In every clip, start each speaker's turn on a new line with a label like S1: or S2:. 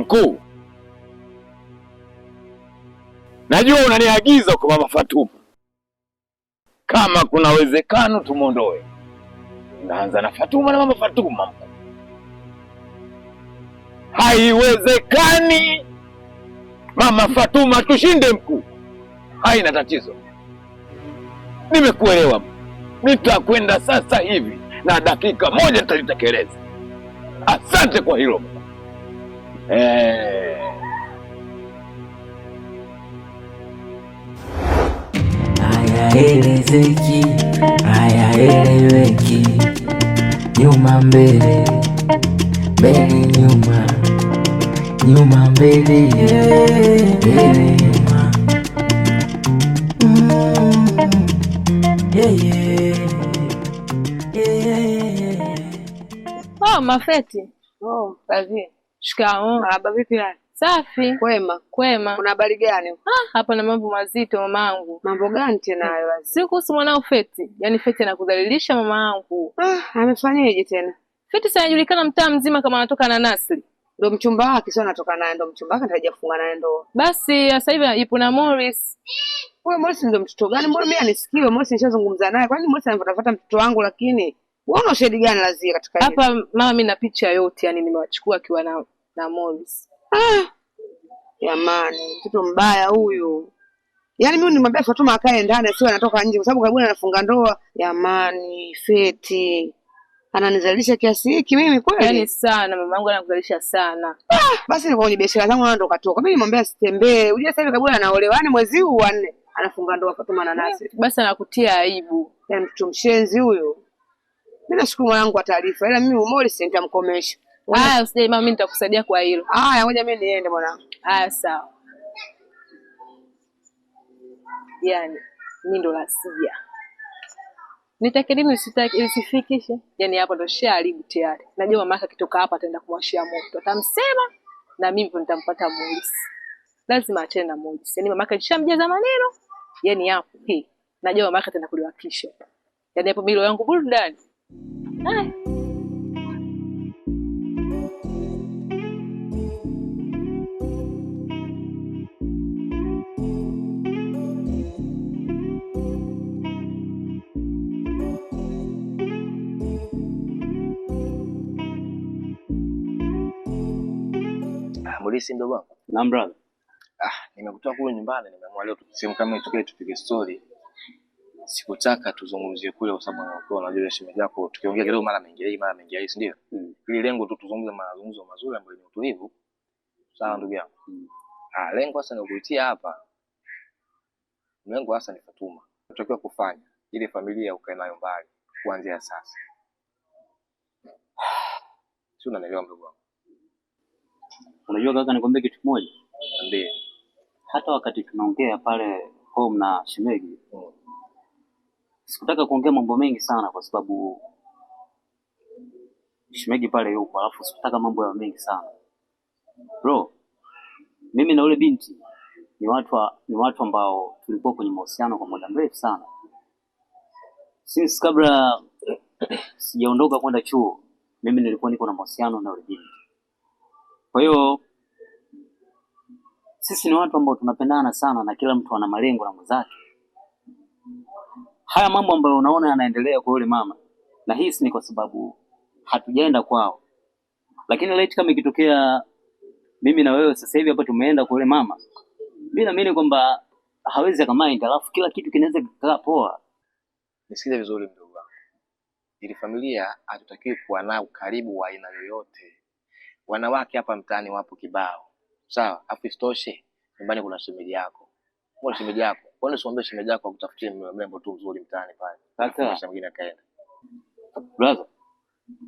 S1: Mkuu, najua unaniagiza kwa Mama Fatuma. Kama kuna uwezekano tumuondoe, naanza na Fatuma na Mama Fatuma. Mkuu, haiwezekani Mama Fatuma tushinde. Mkuu, haina tatizo, nimekuelewa. Nitakwenda sasa hivi na dakika moja nitalitekeleza. Asante kwa hilo.
S2: Hayaelezeki, hayaeleweki, nyuma mbele, mbele nyuma, nyuma mbele, mbele nyuma.
S3: Oh, Mafeti.
S4: Oh, kazi.
S3: Shikamoo.
S4: Marahaba, vipi hali?
S3: Safi.
S4: Kwema.
S3: Kwema.
S4: Kuna habari gani?
S3: Hapa na mambo mazito mamangu.
S4: Mambo gani tena hayo?
S3: Si kuhusu mwanao Feti. Yaani Feti anakudhalilisha mamangu.
S4: Amefanyaje tena?
S3: Feti sanajulikana mtaa mzima kama anatoka na Nasri.
S4: Ndio mchumba wake, sio anatoka naye, ndio mchumba wake anatarajia kufunga naye ndoa.
S3: Basi sasa hivi yupo na Morris.
S4: Wewe Morris ndio mtoto gani? Mbona mimi anisikiwe? Morris nishazungumza naye. Kwani Morris anafuata mtoto wangu, lakini wewe una ushahidi gani lazima katika hili?
S3: Hapa mama, mimi na picha yote, yani nimewachukua akiwa na Morris.
S4: Jamani, mtoto mbaya huyu. Yaani mimi nimwambia Fatuma akae ndani asiwe anatoka nje kwa sababu kabla anafunga ndoa. Jamani, Feti ananizalisha kiasi hiki mimi kweli?
S3: Yaani sana mamangu anakuzalisha sana.
S4: Basi niko kwenye biashara zangu na ndo katoka. Mimi nimwambia asitembee. Unajua sasa hivi kabla anaolewa, yani mwezi huu wa 4 anafunga ndoa Fatuma na Nasri.
S3: Basi anakutia aibu.
S4: Yaani mtoto mshenzi huyo. Mimi nashukuru mwanangu kwa taarifa. Ila mimi Morris nitamkomesha.
S3: Haya, usije mama, mimi nitakusaidia kwa hilo.
S4: Haya, ngoja mimi niende mwanangu.
S3: Haya, sawa. Yaani mimi ndo lasia. Nitake nini usifikishe? Yaani hapo ndo sharibu tayari. Najua mama yake akitoka hapa ataenda kumwashia moto. Atamsema na mimi nitampata Morris. Lazima achane na Morris. Yaani mama yake alishamjaza maneno. Yaani hapo najua mama yake ataenda kuliwakisha. Yaani hapo milo yangu burudani.
S5: Morris ndio bwana.
S6: Naam brother.
S5: Nimekutoa kule nyumbani, nimeamua leo sehemu kama itokee tupige story. Sikutaka tuzungumzie kule kwa sababu unakuwa unajua shemeji yako tukiongea kidogo mara mengi hii, si ndio? Ili lengo tu tuzungumze mazungumzo mazuri ambayo ni utulivu. Sawa ndugu yangu. Lengo sasa ni kuitia hapa. Lengo hasa ni Fatuma. Tunatakiwa kufanya ili familia ukae nayo mbali kuanzia sasa. Sio, unanielewa ndugu wangu?
S6: Unajua kaka, nikwambie kitu kimoja.
S5: Ndiyo.
S6: Hata wakati tunaongea pale home na shemeji, sikutaka kuongea mambo mengi sana kwa sababu shemeji pale yupo, alafu sikutaka mambo ya mengi sana. Bro, mimi na ule binti ni watu ambao tulikuwa kwenye mahusiano kwa muda mrefu sana. Since kabla sijaondoka kwenda chuo, mimi nilikuwa niko na mahusiano na ule binti. Kwa hiyo sisi ni watu ambao tunapendana sana na kila mtu ana malengo na mwenzake. Haya mambo ambayo unaona yanaendelea kwa yule mama, na hisi ni kwa sababu hatujaenda kwao. Lakini leo kama ikitokea mimi na wewe sasa hivi hapa tumeenda kwa yule mama, mimi naamini kwamba hawezi akamind, alafu kila kitu kinaweza kukaa poa.
S5: Nisikize vizuri mdogo wangu. Ili familia hatutakiwi kuwa nao karibu wa aina yoyote. Wanawake hapa mtaani wapo kibao. Sawa, afu isitoshe nyumbani kuna shemeji yako. Kwa shemeji yako. Kwani usiombe shemeji yako akutafutie mrembo tu mzuri mtaani pale. Sasa mwingine akaenda.
S6: Brother,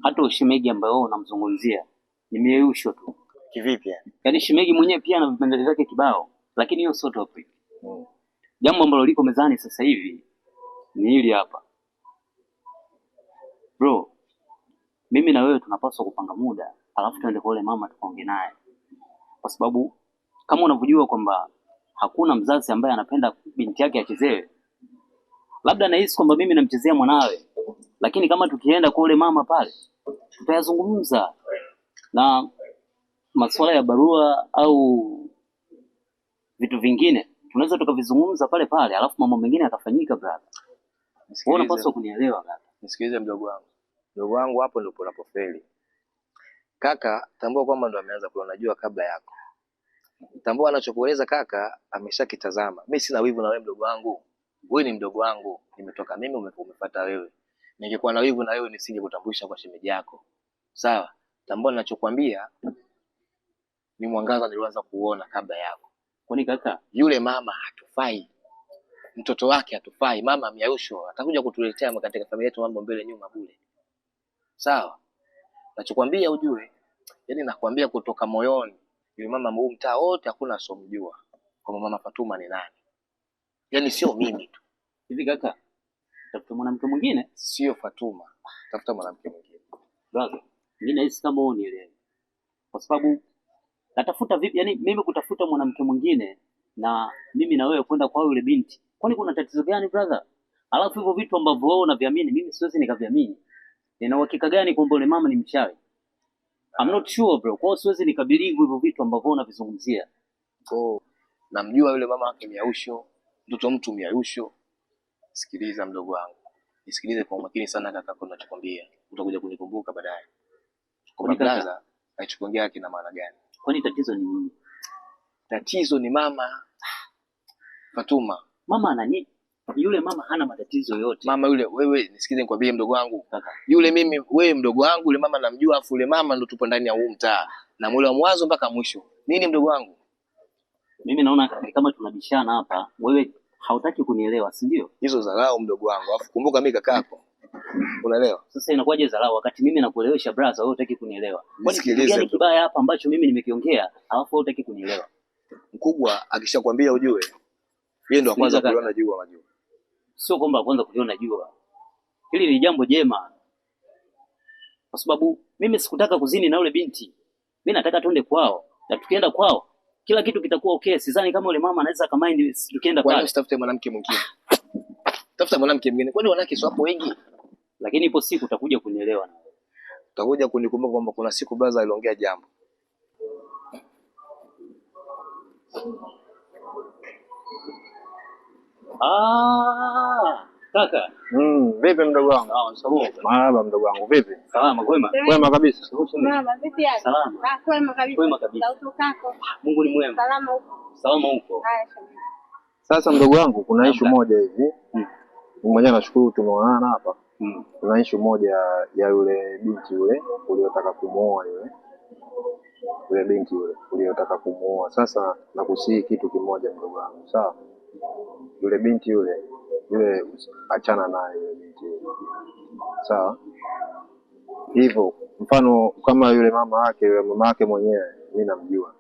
S6: hata ushemeji ambaye wewe unamzungumzia ni mieyusho tu.
S5: Kivipi yani?
S6: Yaani shemeji mwenyewe pia ana vipengele vyake kibao, lakini hiyo sio topic. Jambo ambalo liko mezani sasa hivi ni hili hapa. Bro, mimi na wewe tunapaswa kupanga muda, alafu tuende kwa yule mama tukaongee naye. Kwa sababu kama unavyojua kwamba hakuna mzazi ambaye anapenda binti yake achezewe. Labda nahisi kwamba mimi namchezea mwanawe, lakini kama tukienda kwa yule mama pale, tutayazungumza. Na masuala ya barua au vitu vingine tunaweza tukavizungumza pale pale, alafu mambo mengine yakafanyika brother. Wewe unapaswa kunielewa kaka.
S5: Nisikilize mdogo wangu. Mdogo wangu, hapo ndipo unapofeli. Kaka, tambua kwamba ndo ameanza kuona jua kabla yako. Tambua anachokueleza kaka ameshakitazama. Mimi sina wivu na wewe mdogo wangu. Wewe ni mdogo wangu. Nimetoka mimi, umefuata wewe. Ningekuwa na wivu na wewe nisingekutambulisha kwa shemeji yako. Sawa? Tambua ninachokuambia ni mwangaza nilianza kuona kabla yako.
S6: Kwani kaka,
S5: yule mama hatufai. Mtoto wake hatufai. Mama Myausho atakuja kutuletea katika familia yetu mambo mbele nyuma bure. Sawa? Nachokuambia ujue, yani nakwambia kutoka moyoni. Yule mama mtaa wote hakuna asomjua kwa mama Fatuma ni nani. Yani sio mimi tu.
S6: Hivi kaka, tafuta mwanamke mwingine?
S5: Sio Fatuma. Tafuta mwanamke mwingine.
S6: Brother, mimi nahisi kama unielewe. Kwa sababu natafuta vipi? Yani mimi kutafuta mwanamke mwingine na mimi na wewe kwenda kwa yule binti. Kwani kuna tatizo gani brother? Alafu hivyo vitu ambavyo wewe unaviamini mimi siwezi nikaviamini. Nina uhakika gani kwamba yule mama ni mchawi? I'm not sure bro. Kwa hiyo siwezi nikabilivu hivyo vitu ambavyo unavizungumzia.
S5: Oh, namjua yule mama wake Myausho, mtoto mtu Myausho. Sikiliza mdogo wangu. Nisikilize kwa makini sana kaka, kwa ninachokwambia. Utakuja kunikumbuka baadaye. Kwa brother, aichukuongea kina maana gani?
S6: Kwani tatizo ni nini?
S5: Tatizo ni mama Fatuma.
S6: Mama ana nini? Yule mama hana matatizo yote.
S5: Mama yule, wewe nisikilize nikwambie mdogo wangu. Kaka. Yule mimi, wewe mdogo wangu, yule mama namjua, afu yule mama ndo tupo ndani ya huu mtaa. Na mwele wa mwanzo mpaka mwisho. Nini mdogo wangu?
S6: Mimi naona kama tunabishana hapa, wewe hautaki kunielewa, si ndio?
S5: Hizo dharau mdogo wangu. Afu kumbuka mimi kakako. Unaelewa?
S6: Sasa inakuwaje dharau wakati mimi nakuelewesha brother, wewe hutaki kunielewa? Kwani kitu gani kibaya hapa ambacho mimi nimekiongea, alafu wewe hutaki kunielewa?
S5: Mkubwa akishakwambia ujue, yeye ndo kwanza kuliona jua majua.
S6: Sio kwamba kwanza kuliona jua. Hili ni jambo jema. Kwa sababu mimi sikutaka kuzini na yule binti. Mimi nataka tuende kwao. Na tukienda kwao, kila kitu kitakuwa okay. Sidhani kama yule mama anaweza kamind tukienda pale.
S5: Kwani usitafute mwanamke mwingine? Tafuta mwanamke mwingine. Kwani wanawake sio hapo wengi?
S6: Lakini ipo siku utakuja kunielewa.
S5: Utakuja kunikumbuka kwamba kuna siku brother aliongea jambo.
S6: Kaka.
S1: Vipi mdogo wangu?
S6: Sawa,
S1: Marhaba mdogo wangu, vipi?
S6: salama kwema.
S1: Kwema kabisa.
S3: Mama, vipi yako?
S6: Salama.
S3: Kwema kabisa.
S6: Kwema kabisa.
S3: Sauti kako?
S6: Mungu ni mwema.
S3: Salama huko.
S6: Salama huko.
S3: Haya.
S1: Sasa mdogo wangu, kuna issue moja hivi. Mmoja nashukuru tumeonana hapa. Kuna issue moja ya yule binti yule uliyotaka kumuoa yule. Yule binti yule uliyotaka kumuoa. Sasa nakusihi kitu kimoja mdogo wangu, sawa? Yule binti yule achana naye yule binti yule. Sawa? Hivyo mfano kama yule mama yake mwenyewe mimi namjua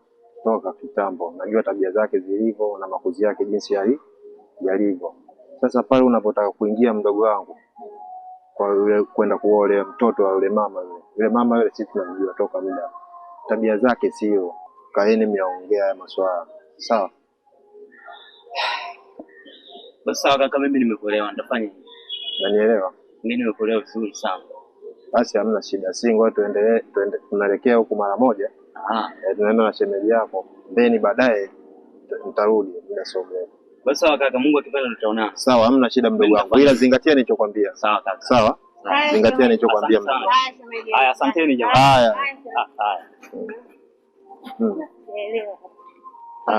S1: toka kitambo, najua tabia zake zilivyo na makuzi yake jinsi yalivyo. Sasa pale unapotaka kuingia mdogo wangu kwa yule kwenda kuoa mtoto wa yule mama yule sisi tunamjua toka muda. Tabia zake sio, kaeni myaongea maswala. Sawa?
S6: Basi sawa kaka, mimi nimekuelewa, nitafanya hivi.
S1: Unanielewa?
S6: Mimi nimekuelewa vizuri sana.
S1: Basi hamna shida. Singo tuendelee, tunaelekea huko mara moja. Tunaenda na shemeji yako. Then baadaye nitarudi muda sio mrefu.
S6: Basi sawa kaka, Mungu akipenda tutaonana.
S1: Sawa, hamna shida mdogo wangu. Ila zingatia nilichokwambia.
S6: Sawa kaka.
S1: Sawa? Zingatia nilichokwambia mdogo wangu.
S6: Haya, asanteni jamani.
S1: Haya.
S6: Haya.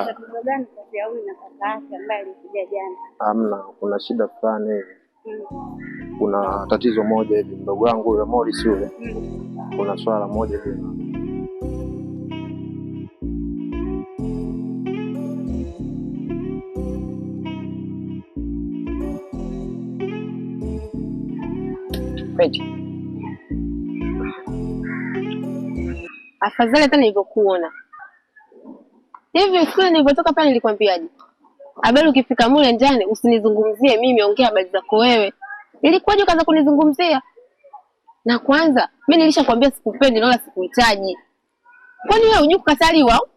S3: Tatizo gani kati ya huyu na kaka yake ambaye alikuja jana?
S1: Hamna, kuna shida fulani hivi. Kuna tatizo moja hivi mdogo wangu yule Morris yule. Kuna swala moja hivi.
S7: Peti. Afadhali hata nilivyokuona. Hivi siku nilipotoka pale nilikwambiaje? Abel ukifika mule ndani usinizungumzie mimi, ongea habari zako wewe. Ilikuwaje ukaanza kunizungumzia? Na kwanza mimi nilishakwambia sikupendi na wala sikuhitaji. Kwani wewe hujui kukataliwa?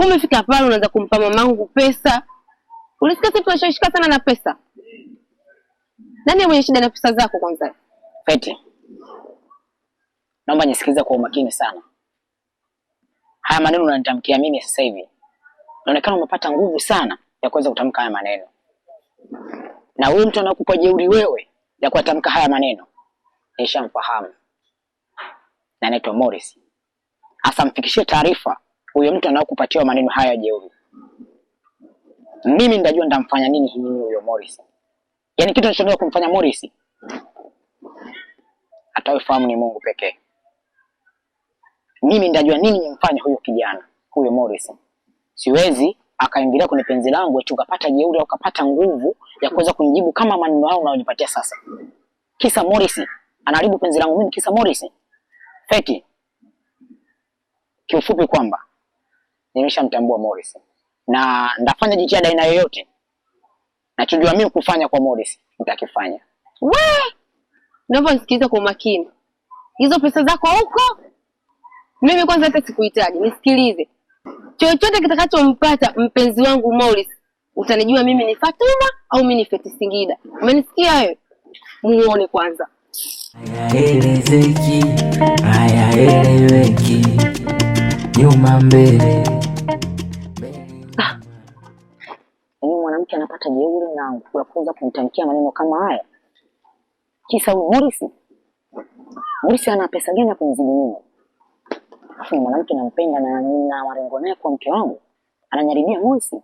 S7: Umefika pale unaanza kumpa mamangu pesa. Ulisikia sisi tunashishika sana na pesa. Nani mwenye shida na pesa zako kwanza?
S8: Pete. Naomba nisikilize kwa umakini sana. haya maneno unanitamkia mimi sasa hivi, inaonekana umepata nguvu sana ya kuweza kutamka haya maneno. Na huyu mtu anakupa jeuri wewe ya kutamka haya maneno, nishamfahamu. Na anaitwa Morris. Asa mfikishie taarifa huyo mtu anakupatia maneno haya jeuri. Mimi ndajua ndamfanya nini huyo Morris. Yaani kitu nilichoenda kumfanya Morris, atawafahamu ni Mungu pekee. Mimi ndajua nini nimfanye huyo kijana, huyo Morris. Siwezi akaingilia kwenye penzi langu eti ukapata jeuri au ukapata nguvu ya kuweza kunijibu kama maneno yao unayonipatia sasa. Kisa Morris anaharibu penzi langu mimi, kisa Morris. Feti. Kiufupi kwamba nimeshamtambua Morris na ndafanya jitihada aina yoyote. Nachojua mimi kufanya kwa Morris nitakifanya.
S7: Naomba nisikilize kwa makini. Hizo pesa zako huko? Mimi kwanza hata sikuhitaji. Nisikilize. Chochote kitakachompata mpenzi wangu Morris, utanijua mimi ni Fatuma au mimi ni Feti Singida. Umenisikia wewe? Muone kwanza.
S2: Hayaelezeki, hayaeleweki, nyuma mbele.
S8: Ni mwanamke anapata jeuri na kuweza kumtamkia maneno kama haya. Kisa Morris. Morris ana pesa gani ya kunizidi mimi? Afu ni mwanamke nampenda na nina malengo naye kwa mke wangu. Ananyaribia Morris.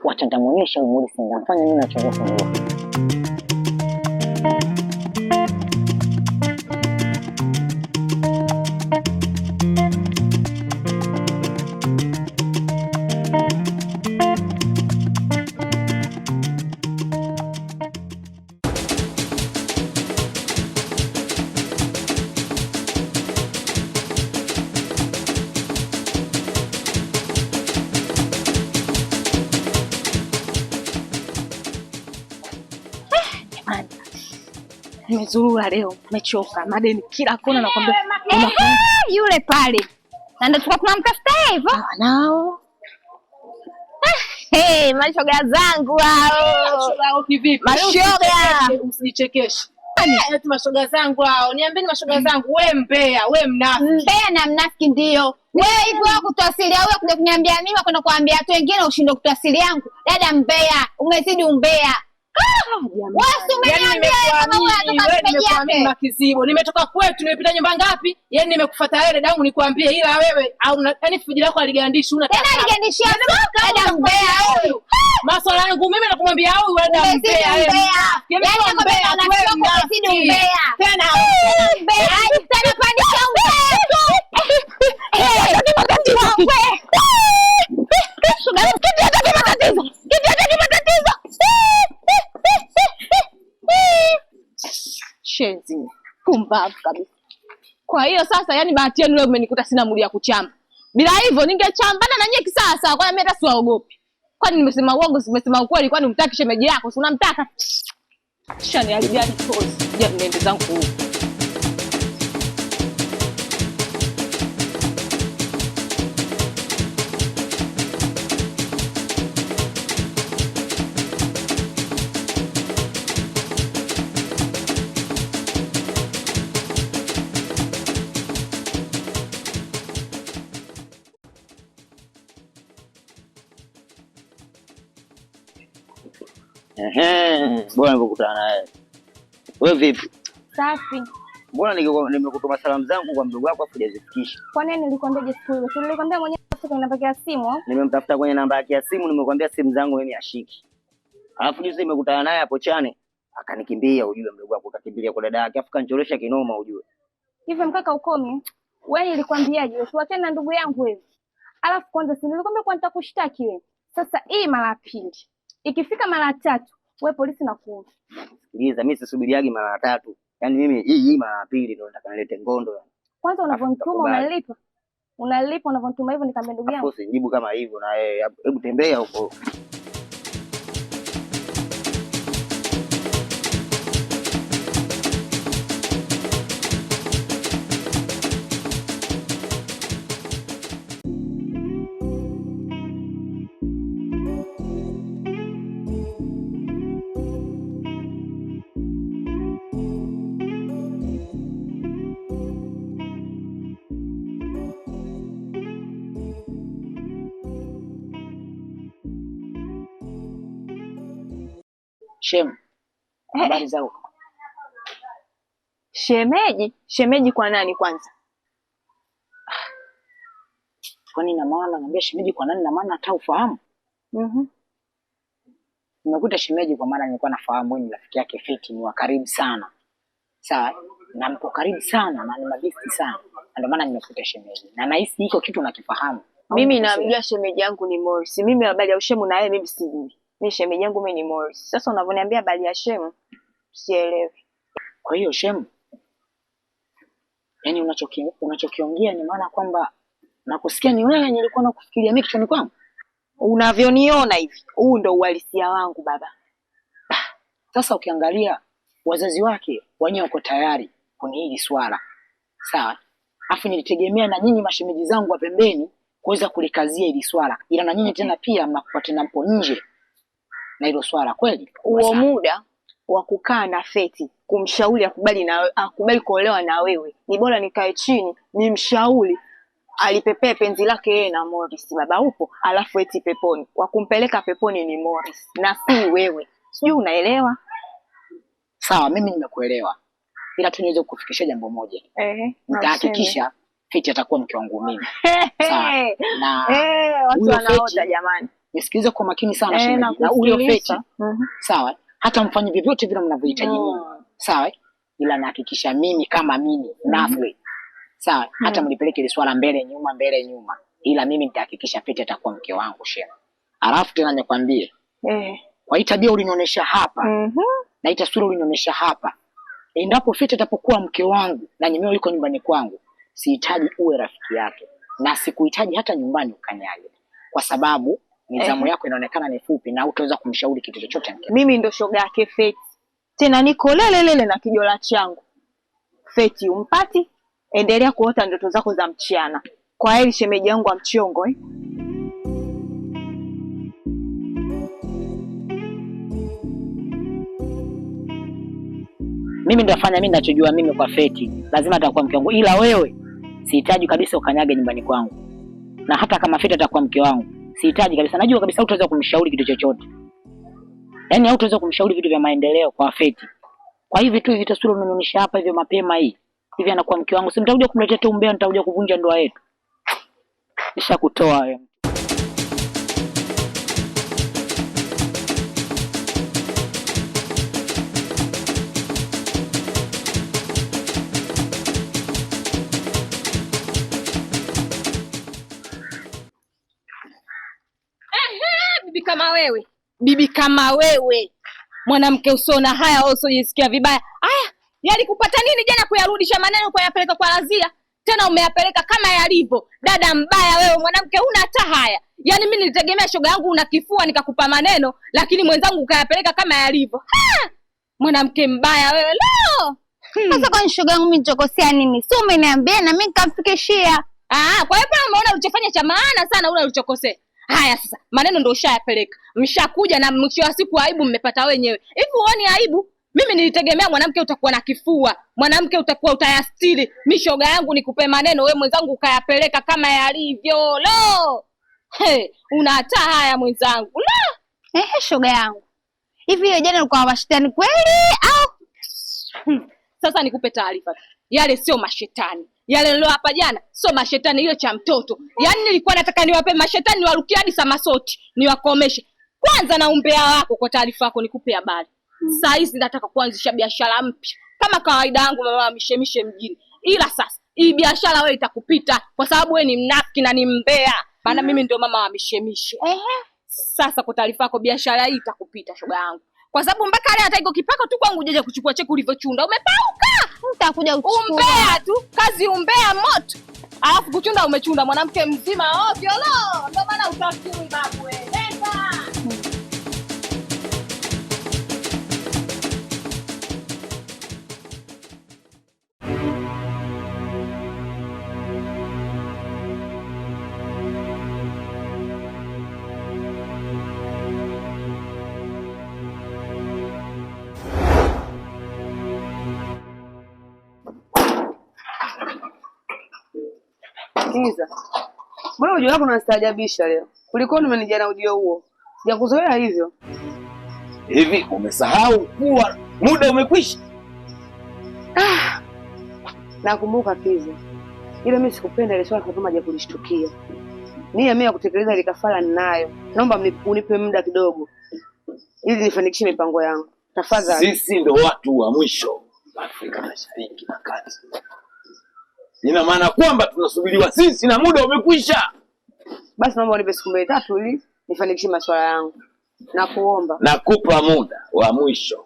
S8: Wacha nitamuonyesha Morris ndamfanya nini nachoweza kujua.
S3: Nimezurura leo, nimechoka. Madeni kila kona nakwambia.
S9: Yule pale. Na ndio tukakuna mtafuta hivyo.
S3: Nao.
S9: Mashoga zangu hao.
S3: Mashoga hao kivipi?
S9: Mashoga.
S3: Usijichekeshe. Eti mashoga zangu hao. Niambieni mashoga zangu, wewe mbea, wewe mnafiki.
S9: Mbea na mnafiki ndio. Wewe hivyo kutoasilia wewe kuja kuniambia mimi kwenda kuambia watu wengine ushinde kutoasili yangu. Dada mbea, umezidi umbea.
S3: Kizibo nimetoka kwetu, nimepita nyumba ngapi? Yaani nimekufuata wewe dadangu nikwambie, ila wewe au yaani fuji lako aligandishi una
S9: tena aligandishia dada mbea huyu.
S3: Maswala yangu mimi nakumwambia huyu wewe dada mbea.
S9: Yaani nakwambia anachoka kuzidi umbea. Tena mbea tena pandisha umbea tu.
S3: Shenzi, pumbavu kabisa. Kwa hiyo sasa yani bahati yenu leo umenikuta sina muli ya kuchamba. Bila hivyo ningechambana na nyie kisasa, kwa mimi hata siwaogopi. Kwani nimesema uongo, nimesema ukweli, kwani umtaki shemeji yako, si unamtaka? Shani alijani tozi, je niende zangu huko.
S6: Bwana nimekutana naye. Wewe vipi?
S9: Safi.
S6: Mbona nimekutuma salamu zangu kwa mdogo wako afu hujazifikisha?
S9: Kwa nini nilikwambia siku ile? Nilikwambia mwenyewe kwenye namba ya simu.
S6: Nimemtafuta kwenye namba yake ya simu, nimekwambia simu zangu mimi ashiki. Alafu juzi nimekutana naye hapo Chane, akanikimbia ujue mdogo wako akakimbilia kwa dada yake, afu kanchoresha kinoma ujue.
S9: Hivi mkaka ukome. Wewe nilikwambiaje? Usiwachane na ndugu yangu wewe. Alafu kwanza si nilikwambia kwa nitakushtaki wewe. Sasa hii mara pili. Ikifika mara tatu, wewe polisi na kuona.
S6: Sikiliza, mimi sisubiriagi mara tatu. Yaani mimi hii mara pili ndio nataka nilete ngondo yani.
S9: Kwanza unavyontuma unalipa. Unalipa unavyontuma hivyo nikamwambia ndugu yangu.
S6: Hapo sijibu kama hivyo na hebu tembea huko.
S8: Shem, habari za huko?
S9: Shemeji? Shemeji kwa nani kwanza?
S8: Kwani na maana naambia shemeji kwa nani na maana hata ufahamu? Nimekuta shemeji kwa maana nilikuwa nafahamu wewe ni rafiki yake Feti, ni wa karibu sana. Sawa? Na mko karibu sana na ni mabesti sana. Ndio maana nimekuta shemeji. Na nahisi hiko kitu nakifahamu.
S9: Mimi namjua shemeji yangu ni Morris. Mimi habari ya Shemu na yeye mimi sijui. Mimi shemeji yangu mimi ni Morris. Sasa unavyoniambia habari ya Shemu sielewi.
S8: Kwa hiyo Shemu, yaani unachokiongea ni maana kwamba nakusikia ni wewe nilikuwa nakufikiria mimi kichwani kwangu.
S9: Unavyoniona hivi, huu ndo uhalisia wangu baba.
S8: Sasa ukiangalia wazazi wake wenyewe wako tayari kwenye hili swala. Sawa? Afu nilitegemea na nyinyi mashemeji zangu wa pembeni kuweza kulikazia hili swala. Ila na nyinyi tena pia mnakuwa tena mpo nje na hilo swala kweli.
S9: Huo muda wa kukaa na Feti kumshauri akubali kuolewa na wewe. Ni bora nikae chini nimshauri alipepee penzi lake yeye na Morris. Baba upo, alafu eti peponi. Wa kumpeleka peponi ni Morris na si wewe. Sijui unaelewa?
S8: Sawa, mimi nimekuelewa. Ila tu niweze kukufikishia jambo moja. Nitahakikisha Feti atakuwa mke wangu mimi. Sawa. Na
S9: watu wanaota jamani.
S8: Nisikilize kwa makini sana shemeji. Na huyo Feti. Sawa? Hata mfanye vyovyote vile mnavyohitaji nyinyi. Sawa? Ila nahakikisha mimi kama mimi Nafli. Sawa? Hata mlipeleke ile swala mbele nyuma. Ila mimi nitahakikisha Feti atakuwa mke wangu shema. Alafu tena nikwambie. Kwa hii tabia ulinionyesha hapa. Na hii taswira ulinionyesha hapa. Endapo Feti atapokuwa mke wangu na nyimeo yuko nyumbani kwangu, sihitaji uwe rafiki yake. Na sikuhitaji hata nyumbani ukanyage. Kwa sababu nidhamu yako inaonekana ni fupi na hutaweza kumshauri kitu chochote mke.
S9: Mimi ndo shoga yake Feti. Tena niko lele na kijola changu. Feti umpati, endelea kuota ndoto zako za mchana. Kwa heri shemeji yangu wa mchongo
S8: Mimi ndio nafanya mimi ninachojua mimi kwa Feti. Lazima atakuwa mke wangu. Ila wewe sihitaji kabisa ukanyage nyumbani kwangu. Na hata kama Feti atakuwa mke wangu, sihitaji kabisa. Najua kabisa hutaweza kumshauri kitu chochote. Yaani hutaweza kumshauri vitu vya maendeleo kwa Feti. Kwa hivi tu hivi taswira unanionyesha hapa hivyo mapema hii. Hivi anakuwa mke wangu. Si mtakuja kumletea tu umbea, nitakuja kuvunja ndoa yetu. Nishakutoa wewe.
S3: Bibi kama wewe mwanamke usona haya usojisikia vibaya. Yalikupata nini jana kuyarudisha maneno kuyapeleka kwa Razia? Tena umeyapeleka kama yalivyo. Dada mbaya wewe, mwanamke huna hata haya. Yaani mimi nilitegemea shoga yangu una kifua nikakupa maneno, lakini mwenzangu ukayapeleka kama yalivyo. Mwanamke mbaya wewe leo.
S9: Sasa kwa shoga yangu mimi nichokosea nini? Si umeniambia na mimi nikamfikishia.
S3: Kwa hiyo umeona ulichofanya cha maana sana ule ulichokosea. Haya sasa, maneno ndio ushayapeleka. Mshakuja na mwisho wa siku aibu mmepata wenyewe. Hivi uone aibu? Mimi nilitegemea mwanamke utakuwa na kifua, mwanamke utakuwa utayastiri. Mimi shoga yangu nikupe maneno, wewe mwenzangu ukayapeleka kama yalivyo. Lo! Una hata haya mwenzangu. Lo!
S9: Shoga yangu. Hivi hiyo jana ulikuwa washetani kweli au?
S3: Sasa nikupe taarifa. Yale sio mashetani. Yale leo hapa jana sio mashetani, hiyo cha mtoto. Yaani nilikuwa nataka niwape mashetani niwarukie hadi Samasoti, niwakomeshe. Kwanza na umbea wako kwa taarifa yako nikupe habari. Sasa hizi nataka kuanzisha biashara mpya. Kama kawaida yangu mama mishemishe mjini. Ila sasa hii biashara wewe itakupita kwa sababu wewe ni mnafiki na ni mbea. Maana mimi ndio mama wa mishemishe. Sasa kwa taarifa yako biashara hii itakupita shoga yangu. Kwa sababu mpaka leo hata iko kipako tu kwangu jeje kuchukua cheki ulivyochunda. Umepauka.
S9: Nitakuja uchukue.
S3: Umbea tu, kazi umbea moto. Alafu kuchunda umechunda mwanamke mzima ovyo lo. Ndio maana utafikiri babu wewe. Nenda.
S4: Kiza. Mbona ujio wako unastaajabisha leo? Ulikuwa umenijia na ujio huo. Sijakuzoea hivyo.
S10: Hivi umesahau kuwa muda umekwisha?
S4: Nakumbuka Kiza. Ile mimi sikupenda ile swala Fatuma hajakulishtukia. Mimi ya kutekeleza ile kafara ninayo. Naomba unipe muda kidogo ili nifanikishe mipango yangu. Tafadhali.
S10: Sisi ndo watu wa mwisho Afrika Mashariki na Kati. Ina maana kwamba tunasubiriwa sisi na muda umekwisha.
S4: Basi naomba unipe siku 3 ili nifanikishe masuala yangu. Nakuomba.
S10: Nakupa muda wa mwisho.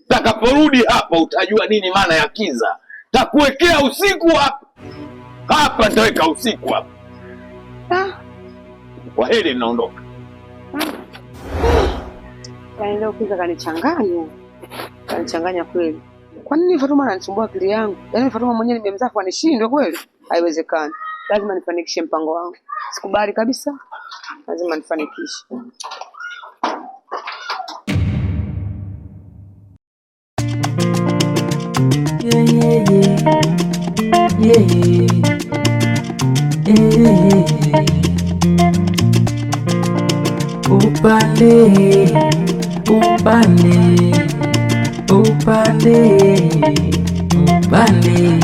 S10: Takaporudi hapa utajua nini maana ya Kiza. Takuwekea usiku hapa. Hapa nitaweka usiku hapa. Kwa heri naondoka.
S4: Leo Kiza kanichanganya. Kanichanganya kweli. Kwa nini Fatuma ananisumbua akili yangu? Yaani Fatuma mwenyewe nimemzaa kwa nishindwe kweli? Haiwezekani. Lazima nifanikishe mpango wangu. Sikubali kabisa. Lazima nifanikishe.
S2: Upande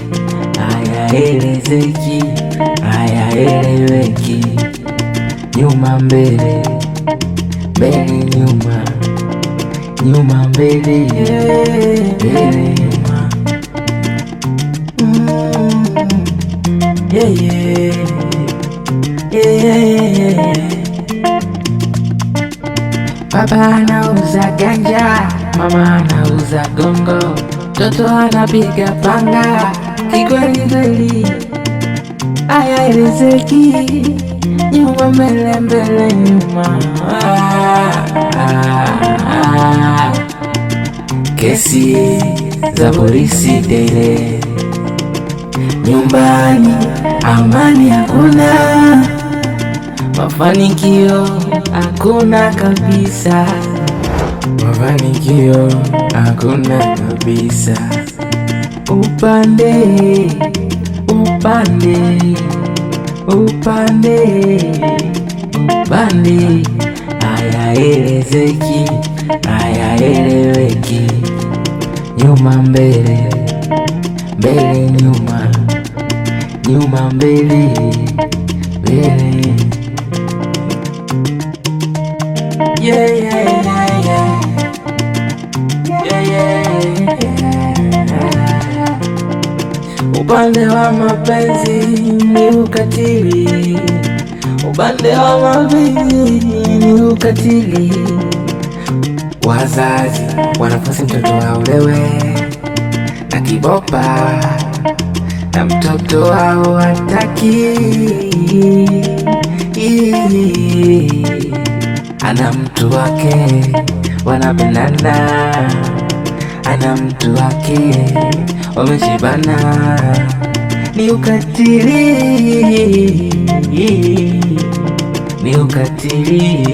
S2: hayaelezeki, hayaeleweki, nyuma mbele, mbele nyuma, nyuma mbele, mbele nyuma. Baba anauza ganja, mama anauza gongo, mtoto anapiga panga, kikweli kweli hayaelezeki, nyuma mbele, mbele nyuma. Kesi za polisi tele, nyumbani amani hakuna, mafanikio hakuna kabisa, mafanikio hakuna kabisa. Upande hayaelezeki, hayaeleweki, nyuma mbele, mbele nyuma, nyuma mbele, mbele. Upande wa mapenzi ni ukatili, upande wa mapenzi ni ukatili. Wazazi wanafasi mtoto aolewe na kibopa, na mtoto wao hataki. Ana mtu wake wanapendana, ana mtu wake wameshibana, ni ukatili, ni ukatili.